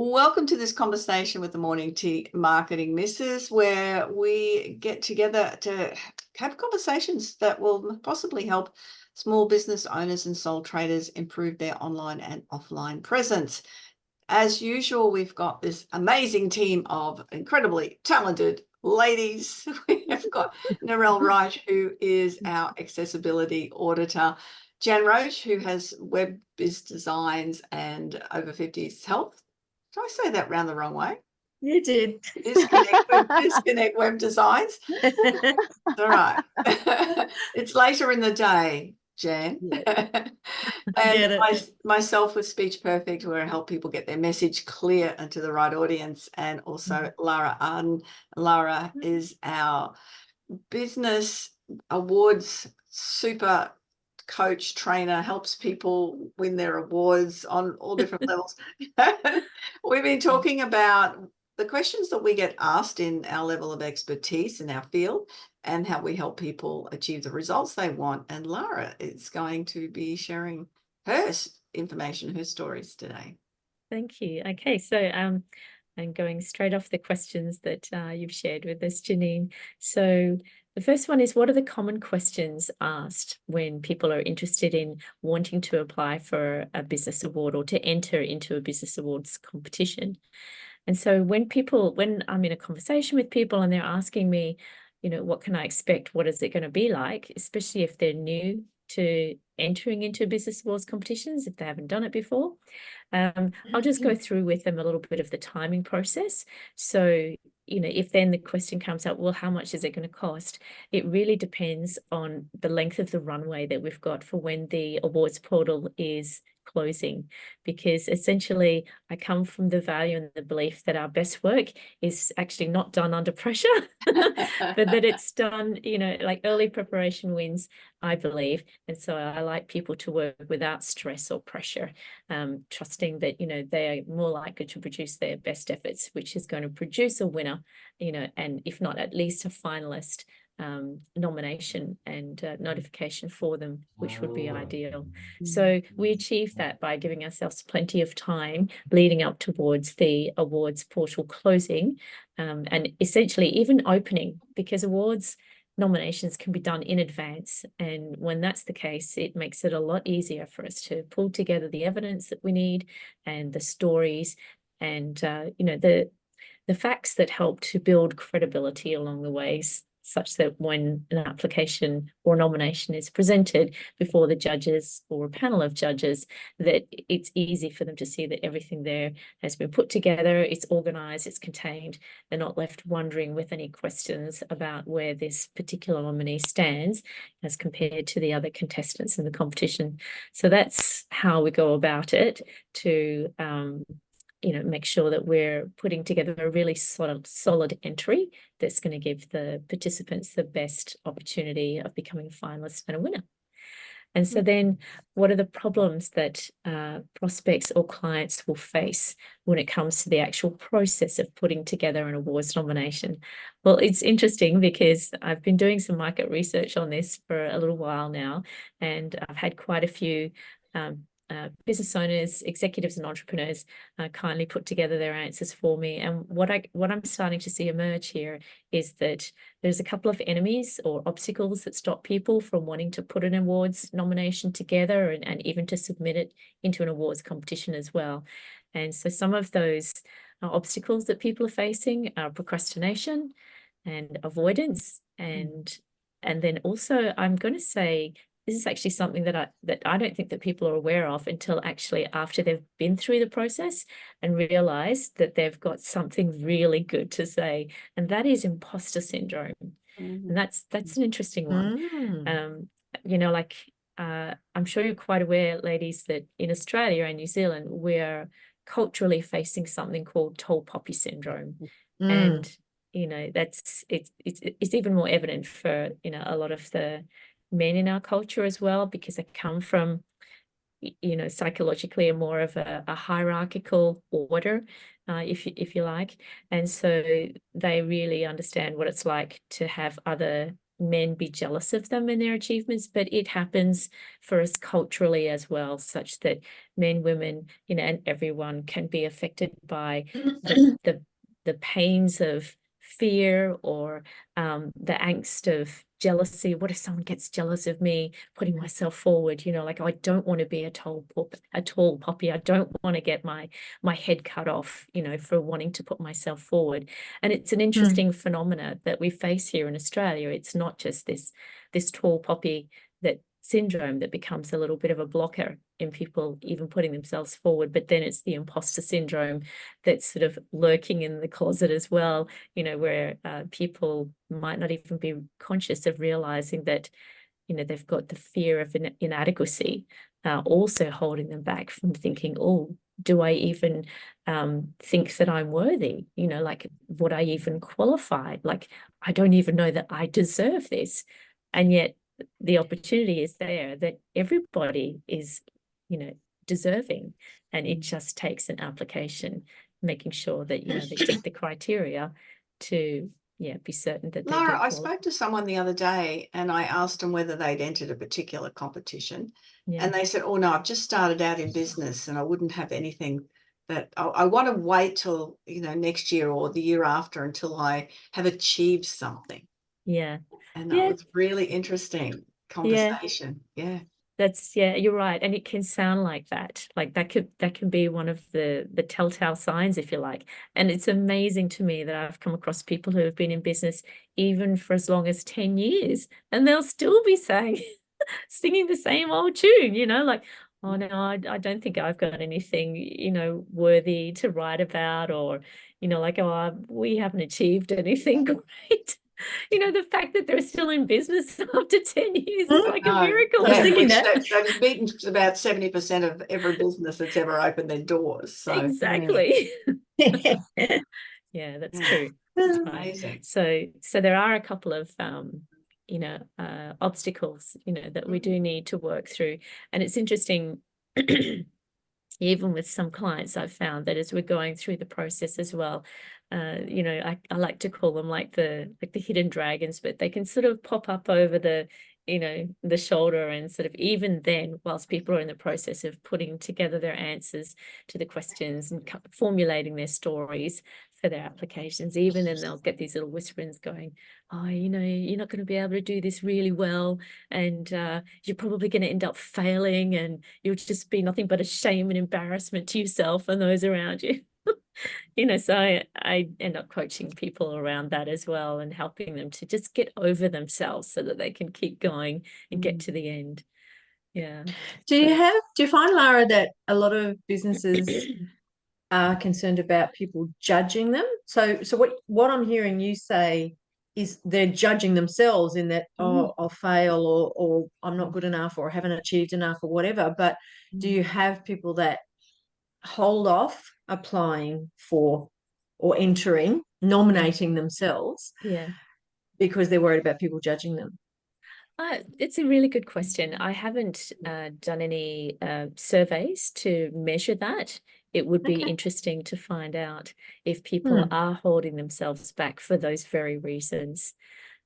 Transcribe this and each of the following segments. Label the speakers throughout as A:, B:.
A: Welcome to this conversation with the Morning Tea Marketing Missus, where we get together to have conversations that will possibly help small business owners and sole traders improve their online and offline presence. As usual, we've got this amazing team of incredibly talented ladies. We have got Narelle Wright, who is our accessibility auditor, Jan Roche, who has web biz designs and over 50s health. Did I say that round the wrong way?
B: You did.
A: Disconnect Web Designs. All right. It's later in the day, Jan. And myself with Speech Perfect, where I help people get their message clear and to the right audience. And also Lara Arden. Lara is our business awards super coach, trainer, helps people win their awards on all different levels. We've been talking about the questions that we get asked in our level of expertise in our field and how we help people achieve the results they want. And Lara is going to be sharing her information, her stories today.
B: Thank you. Okay, so I'm going straight off the questions that you've shared with us, Janine. So the first one is, what are the common questions asked when people are interested in wanting to apply for a business award or to enter into a business awards competition? And so when I'm in a conversation with people and they're asking me, what can I expect? What is it going to be like? Especially if they're new to entering into business awards competitions, if they haven't done it before. I'll just go through with them a little bit of the timing process. So, if then the question comes up, well, how much is it going to cost? It really depends on the length of the runway that we've got for when the awards portal is closing, because essentially I come from the value and the belief that our best work is actually not done under pressure, but that it's done, like early preparation wins, I believe. And so I like people to work without stress or pressure, trusting that, they are more likely to produce their best efforts, which is going to produce a winner, and if not, at least a finalist nomination and notification for them, which would be ideal. So we achieve that by giving ourselves plenty of time leading up towards the awards portal closing, and essentially even opening, because awards nominations can be done in advance. And when that's the case, it makes it a lot easier for us to pull together the evidence that we need and the stories and, the facts that help to build credibility along the ways, such that when an application or nomination is presented before the judges or a panel of judges, that it's easy for them to see that everything there has been put together, it's organized, it's contained. They're not left wondering with any questions about where this particular nominee stands as compared to the other contestants in the competition. So that's how we go about it to make sure that we're putting together a really solid entry that's going to give the participants the best opportunity of becoming a finalist and a winner. And so then what are the problems that prospects or clients will face when it comes to the actual process of putting together an awards nomination? Well, it's interesting because I've been doing some market research on this for a little while now, and I've had quite a few business owners, executives and entrepreneurs kindly put together their answers for me. And what I'm starting to see emerge here is that there's a couple of enemies or obstacles that stop people from wanting to put an awards nomination together and even to submit it into an awards competition as well. And so some of those obstacles that people are facing are procrastination and avoidance. And then also, I'm going to say, this is actually something that I don't think that people are aware of until actually after they've been through the process and realized that they've got something really good to say, and that is imposter syndrome. And that's an interesting one. I'm sure you're quite aware, ladies, that in Australia and New Zealand, we're culturally facing something called tall poppy syndrome. And it's even more evident for a lot of the men in our culture as well, because they come from psychologically more of a hierarchical order, if you like, and so they really understand what it's like to have other men be jealous of them and their achievements, but it happens for us culturally as well, such that men, women, and everyone can be affected by the pains of fear, or the angst of jealousy. What if someone gets jealous of me putting myself forward? Like, I don't want to be a tall poppy. I don't want to get my head cut off, for wanting to put myself forward. And it's an interesting phenomena that we face here in Australia. It's not just this tall poppy syndrome that becomes a little bit of a blocker in people even putting themselves forward, but then it's the imposter syndrome that's sort of lurking in the closet as well, where people might not even be conscious of realizing that they've got the fear of inadequacy also holding them back from thinking, oh, do I even think that I'm worthy? Like, would I even qualify? Like, I don't even know that I deserve this. And yet the opportunity is there that everybody is, deserving, and it just takes an application, making sure that, they tick the criteria to, be certain that they do
A: Lara, I
B: qualify.
A: spoke to someone the other day and I asked them whether they'd entered a particular competition.
B: Yeah.
A: And they said, oh, no, I've just started out in business and I wouldn't have anything, that I want to wait till, next year or the year after until I have achieved something.
B: Yeah.
A: And that was really interesting conversation. Yeah.
B: You're right. And it can sound like that. Like that can be one of the telltale signs, if you like. And it's amazing to me that I've come across people who have been in business even for as long as 10 years, and they'll still be singing the same old tune, like, oh no, I don't think I've got anything, worthy to write about, or, like, oh, we haven't achieved anything great. The fact that they're still in business after 10 years is like a miracle.
C: I was thinking that.
A: They've beaten about 70% of every business that's ever opened their doors. So.
B: Exactly. Yeah, that's true. That's
A: amazing.
B: Right. So there are a couple of obstacles, that we do need to work through. And it's interesting, even with some clients, I've found that as we're going through the process as well, I like to call them like the hidden dragons, but they can sort of pop up over the shoulder, and sort of, even then, whilst people are in the process of putting together their answers to the questions and formulating their stories for their applications, even then they'll get these little whisperings going, oh, you're not going to be able to do this really well, and you're probably going to end up failing, and you'll just be nothing but a shame and embarrassment to yourself and those around you. So I end up coaching people around that as well, and helping them to just get over themselves so that they can keep going and get to the end. Yeah.
C: Do you find, Lara, that a lot of businesses are concerned about people judging them? So what I'm hearing you say is they're judging themselves in that, oh, I'll fail, or I'm not good enough, or haven't achieved enough, or whatever. But do you have people that hold off applying for or entering, nominating themselves, because they're worried about people judging them?
B: It's a really good question. I haven't done any surveys to measure that. It would be interesting to find out if people are holding themselves back for those very reasons.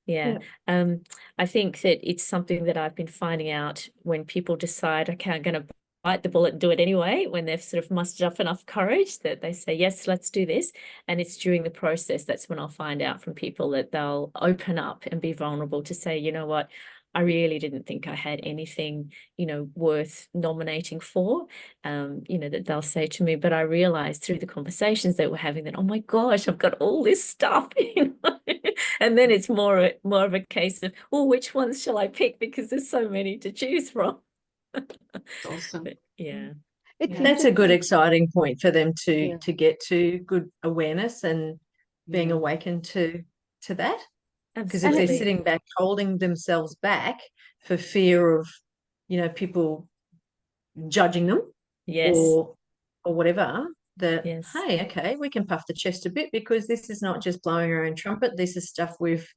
B: Yeah. I think that it's something that I've been finding out when people decide, okay, I'm going to bite the bullet and do it anyway, when they've sort of mustered up enough courage that they say, yes, let's do this. And it's during the process, that's when I'll find out from people that they'll open up and be vulnerable to say, you know what, I really didn't think I had anything, worth nominating for, that they'll say to me, but I realized through the conversations that we're having that, oh my gosh, I've got all this stuff, and then it's more of a case of, well, which ones shall I pick? Because there's so many to choose from.
A: Awesome.
B: But,
C: that's a good, exciting point for them to get to good awareness and being awakened to that. Because if they're sitting back, holding themselves back for fear of, people judging them, or whatever, that, hey, okay, we can puff the chest a bit, because this is not just blowing our own trumpet. This is stuff we've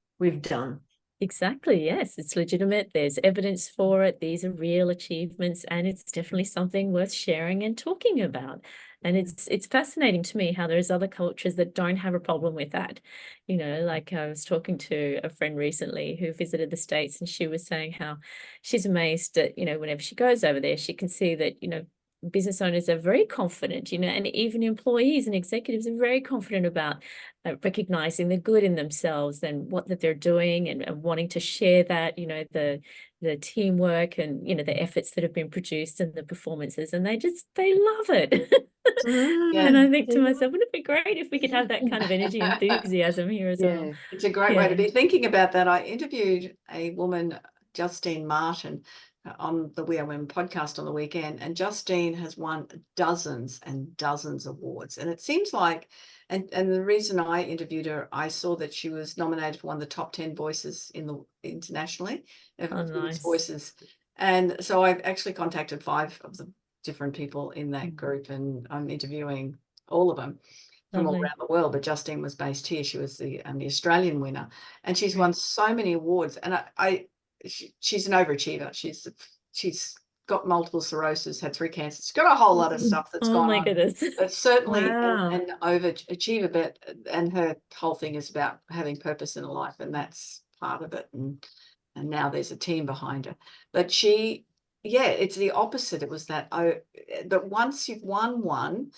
C: done.
B: Exactly. Yes, it's legitimate. There's evidence for it. These are real achievements, and it's definitely something worth sharing and talking about. And it's fascinating to me how there's other cultures that don't have a problem with that. You know, like I was talking to a friend recently who visited the States, and she was saying how she's amazed that, you know, whenever she goes over there, she can see that, you know, business owners are very confident, you know, and even employees and executives are very confident about recognizing the good in themselves and what that they're doing, and wanting to share that, you know, the teamwork and, you know, the efforts that have been produced and the performances, and they love it. And I think to myself, wouldn't it be great if we could have that kind of energy, enthusiasm here as well?
A: It's a great way to be thinking about that. I interviewed a woman, Justine Martin, on the We Are Women podcast on the weekend, and Justine has won dozens and dozens of awards. And it seems like, and the reason I interviewed her, I saw that she was nominated for one of the top 10 voices in the internationally of women's voices. And so I've actually contacted 5 of the different people in that group, and I'm interviewing all of them from all around the world. But Justine was based here. She was the Australian winner, and she's won so many awards. And she's an overachiever. She's got multiple sclerosis, had 3 cancers. She's got a whole lot of stuff that's gone on.
B: Goodness.
A: But certainly an overachiever. But and her whole thing is about having purpose in her life, and that's part of it. And now there's a team behind her. But it's the opposite. It was that. But once you've won one,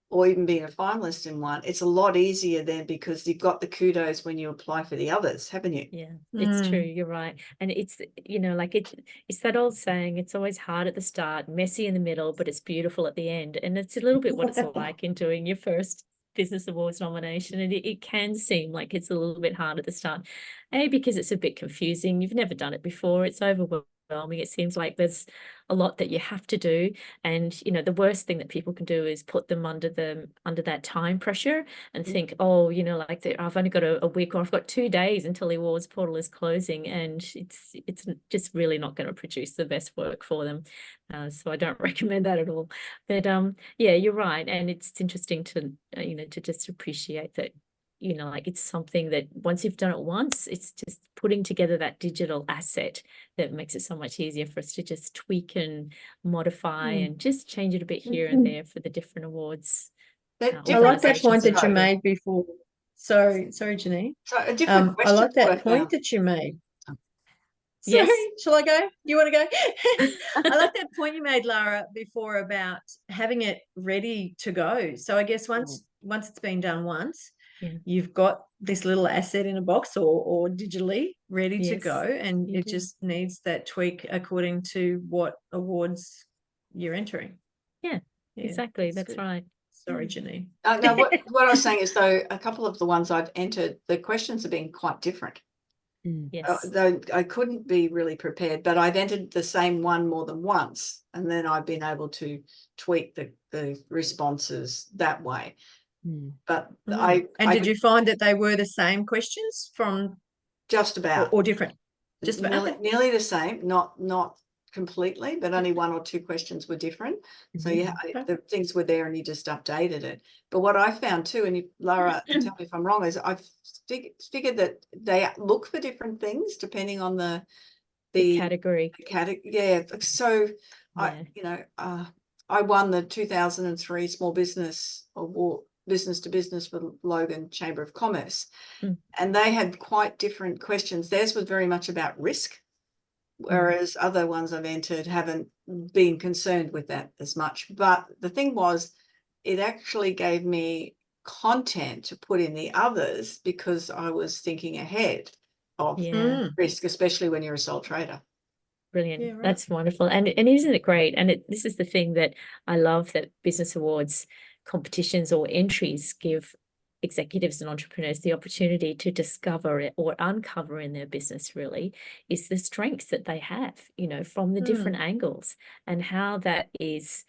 A: or even being a finalist in one, it's a lot easier then, because you've got the kudos when you apply for the others, haven't you?
B: Yeah, it's true. You're right. And it's, you know, like it's that old saying, it's always hard at the start, messy in the middle, but it's beautiful at the end. And it's a little bit what it's like in doing your first Business Awards nomination. And it can seem like it's a little bit hard at the start, because it's a bit confusing. You've never done it before. It's overwhelming. It seems like there's a lot that you have to do, and you know, the worst thing that people can do is put them under that time pressure and think, oh, you know, like I've only got a week, or I've got 2 days until the awards portal is closing, and it's just really not going to produce the best work for them. So I don't recommend that at all. But yeah, you're right, and it's interesting to you know, to just appreciate that, you know, like it's something that once you've done it once, it's just putting together that digital asset that makes it so much easier for us to just tweak and modify and just change it a bit here and there for the different awards.
C: I like that point that you made before. Sorry, Janine.
A: So a different
C: I like that point that you made. Sorry, yes. Shall I go? You want to go? I like that point you made, Lara, before about having it ready to go. So I guess once it's been done once, you've got this little asset in a box or digitally ready to go, and it just needs that tweak according to what awards you're entering.
B: Yeah, exactly. That's good. Right.
C: Sorry, Janine.
A: No, what I was saying is, though, a couple of the ones I've entered, the questions have been quite different.
B: Yes.
A: Though I couldn't be really prepared, but I've entered the same one more than once, and then I've been able to tweak the responses that way. But
C: did you find that they were the same questions from
A: just about
C: or different? Just about
A: nearly the same, not completely, but only 1 or 2 questions were different. So the things were there, and you just updated it. But what I found too, and Lara, tell me if I'm wrong, is I've figured that they look for different things depending on the
B: category.
A: Yeah. So I won the 2003 Small Business Award, Business to Business, for Logan Chamber of Commerce, and they had quite different questions. Theirs was very much about risk, whereas other ones I've entered haven't been concerned with that as much. But the thing was, it actually gave me content to put in the others, because I was thinking ahead of risk, especially when you're a sole trader.
B: Brilliant. Yeah, right. That's wonderful. And isn't it great? And this is the thing that I love, that Business Awards competitions or entries give executives and entrepreneurs the opportunity to discover it or uncover in their business, really, is the strengths that they have, you know, from the different angles, and how that is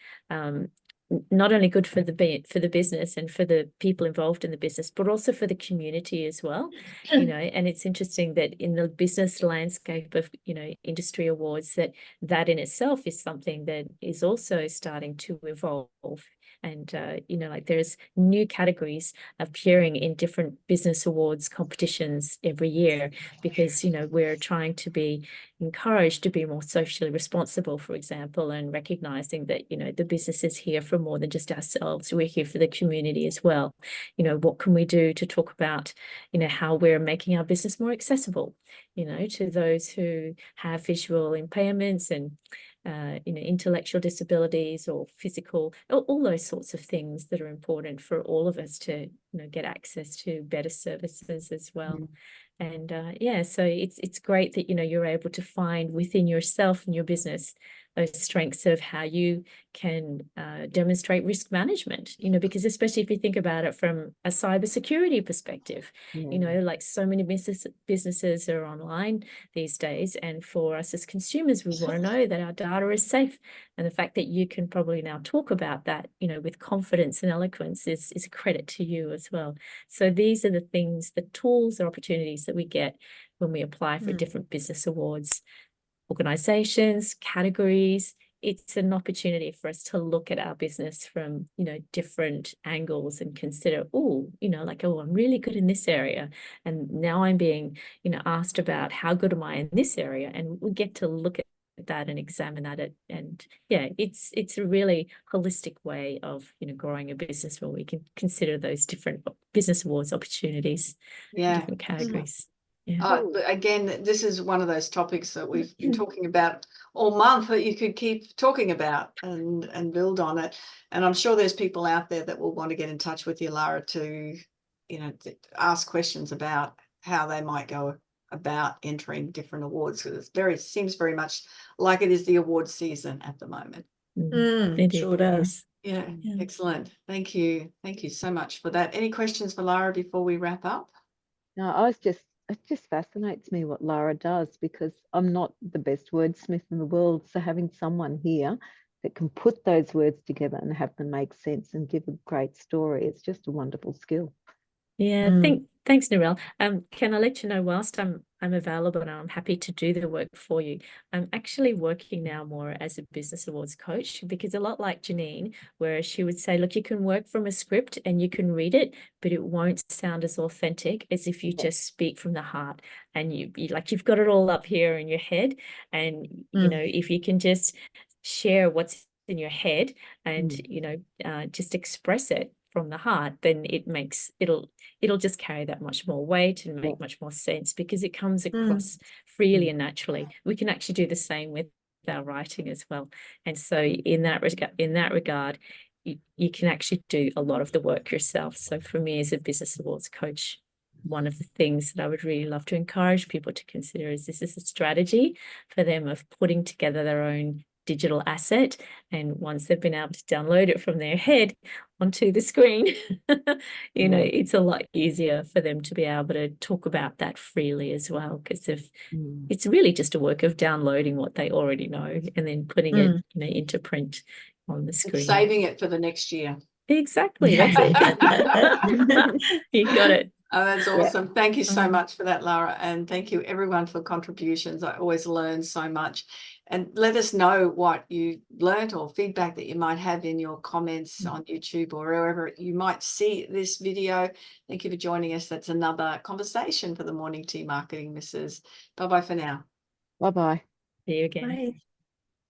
B: not only good for the business and for the people involved in the business, but also for the community as well. You know, and it's interesting that in the business landscape of, you know, industry awards, that in itself is something that is also starting to evolve. And, you know, like there's new categories appearing in different business awards competitions every year because, you know, we're trying to be encouraged to be more socially responsible, for example, and recognizing that, you know, the business is here for more than just ourselves. We're here for the community as well. You know, what can we do to talk about, you know, how we're making our business more accessible, you know, to those who have visual impairments and you know, intellectual disabilities or physical, all those sorts of things that are important for all of us to, you know, get access to better services as well. And yeah, so it's great that, you know, you're able to find within yourself and your business those strengths of how you can demonstrate risk management, you know, because especially if you think about it from a cybersecurity perspective, you know, like so many businesses are online these days. And for us as consumers, we want to know that our data is safe. And the fact that you can probably now talk about that, you know, with confidence and eloquence is a credit to you as well. So these are the things, the tools or opportunities that we get when we apply for different business awards, organizations, categories. It's an opportunity for us to look at our business from, you know, different angles and consider, oh, you know, like, oh, I'm really good in this area. And now I'm being, you know, asked about how good am I in this area? And we get to look at that and examine that. And yeah, it's a really holistic way of, you know, growing a business where we can consider those different business awards opportunities, different categories. Yeah.
A: Again, this is one of those topics that we've been talking about all month that you could keep talking about and build on it. And I'm sure there's people out there that will want to get in touch with you, Lara, to, you know, to ask questions about how they might go about entering different awards. Because it seems very much like it is the award season at the moment.
B: It
C: sure does.
A: Yeah, excellent. Thank you. Thank you so much for that. Any questions for Lara before we wrap up?
D: No, it just fascinates me what Lara does, because I'm not the best wordsmith in the world. So having someone here that can put those words together and have them make sense and give a great story, it's just a wonderful skill.
B: Yeah, thanks, Narelle. Can I let you know, whilst I'm available and I'm happy to do the work for you, I'm actually working now more as a business awards coach, because a lot like Janine, where she would say, look, you can work from a script and you can read it, but it won't sound as authentic as if you just speak from the heart and you like you've got it all up here in your head. And you know, if you can just share what's in your head and you know, just express it from the heart, then it'll just carry that much more weight and make much more sense, because it comes across freely and naturally. We can actually do the same with our writing as well. And so in that regard, you can actually do a lot of the work yourself. So for me as a business awards coach, one of the things that I would really love to encourage people to consider is this is a strategy for them of putting together their own digital asset, and once they've been able to download it from their head onto the screen, you know, it's a lot easier for them to be able to talk about that freely as well, because if it's really just a work of downloading what they already know and then putting it, you know, into print on the screen.
A: It's saving it for the next year.
B: Exactly, that's it. You got it.
A: Oh, that's awesome. Thank you so much for that, Lara. And thank you everyone for contributions. I always learn so much. And let us know what you learned or feedback that you might have in your comments on YouTube or wherever you might see this video. Thank you for joining us. That's another conversation for the Morning Tea Marketing Missus. Bye-bye for now.
D: Bye-bye.
B: See you again.
C: Bye.